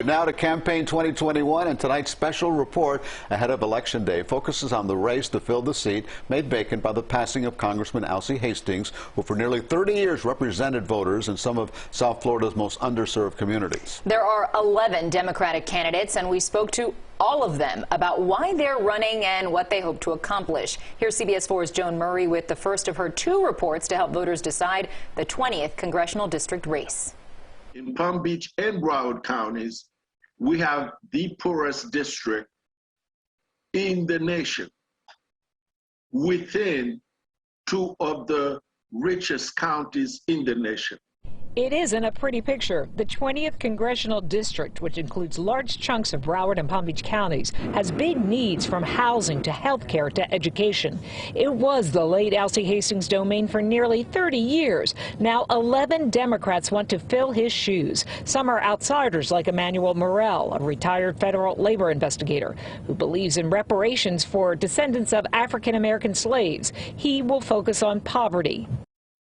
Now to Campaign 2021, and tonight's special report ahead of Election Day focuses on the race to fill the seat made vacant by the passing of Congressman Alcee Hastings, who for nearly 30 years represented voters in some of South Florida's most underserved communities. There are 11 Democratic candidates, and we spoke to all of them about why they're running and what they hope to accomplish. Here's CBS 4's Joan Murray with the first of her two reports to help voters decide the 20th Congressional District race. In Palm Beach and Broward counties, we have the poorest district in the nation within two of the richest counties in the nation. It isn't a pretty picture. The 20th Congressional District, which includes large chunks of Broward and Palm Beach counties, has big needs from housing to health care to education. It was the late Alcee Hastings' domain for nearly 30 years. Now 11 Democrats want to fill his shoes. Some are outsiders like EMMANUEL, a retired federal labor investigator who believes in reparations for descendants of African-American slaves. He will focus on poverty.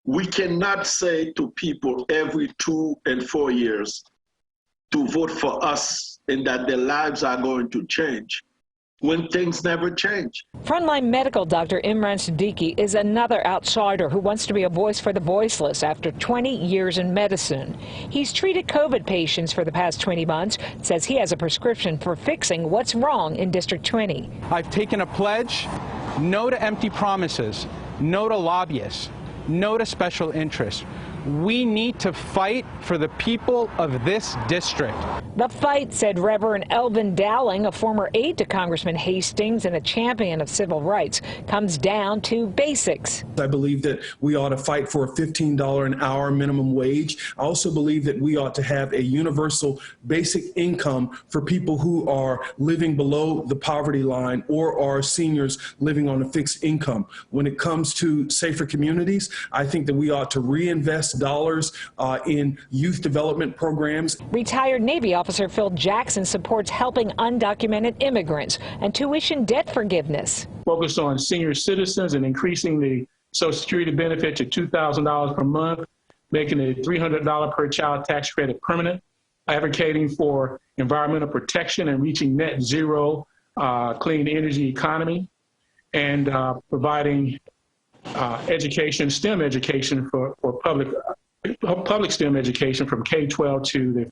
We cannot say to people every 2 and 4 years to vote for us and that their lives are going to change when things never change. Frontline medical doctor IMRAN SIDDIQUI is another outsider who wants to be a voice for the voiceless after 20 years in medicine. He's treated COVID patients for the past 20 months, says he has a prescription for fixing what's wrong in District 20. I've taken a pledge: no to empty promises, no to lobbyists, no to special interests. We need to fight for the people of this district. The fight, said Reverend ELVIN Dowling, a former aide to Congressman Hastings and a champion of civil rights, comes down to basics. I believe that we ought to fight for a $15 an hour minimum wage. I also believe that we ought to have a universal basic income for people who are living below the poverty line or are seniors living on a fixed income. When it comes to safer communities, I think that we ought to reinvest dollars in youth development programs. Retired Navy officer Phil Jackson supports helping undocumented immigrants and tuition debt forgiveness. Focus on senior citizens and increasing the Social Security benefit to $2,000 per month, making a $300 per child tax credit permanent, advocating for environmental protection and reaching net zero clean energy economy, and providing education, STEM education for public STEM education from K-12 to the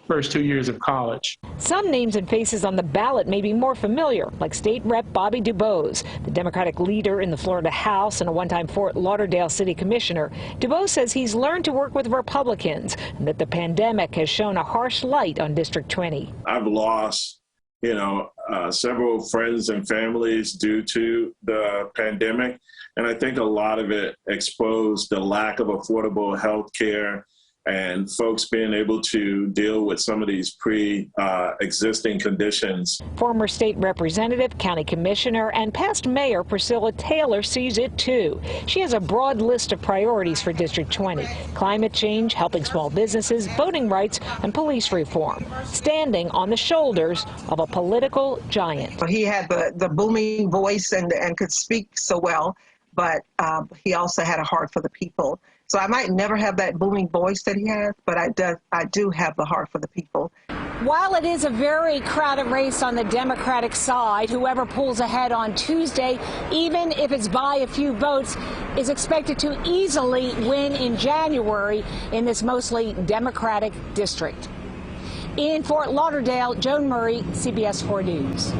first 2 years of college. Some names and faces on the ballot may be more familiar, like State Rep Bobby DUBOSE, the Democratic leader in the Florida House and a one-time Fort Lauderdale City Commissioner. DUBOSE says he's learned to work with Republicans and that the pandemic has shown a harsh light on District 20. I've lost several friends and families due to the pandemic. And I think a lot of it exposed the lack of affordable health care and folks being able to deal with some of these pre-existing conditions. Former state representative, county commissioner, and past mayor PRISCILLA Taylor sees it too. She has a broad list of priorities for District 20: climate change, helping small businesses, voting rights, and police reform, standing on the shoulders of a political giant. He had the booming voice and could speak so well, but he also had a heart for the people. So I might never have that booming voice that he has, but I do have the heart for the people. While it is a very crowded race on the Democratic side, whoever pulls ahead on Tuesday, even if it's by a few votes, is expected to easily win in January in this mostly Democratic district. In Fort Lauderdale, Joan Murray, CBS 4 News.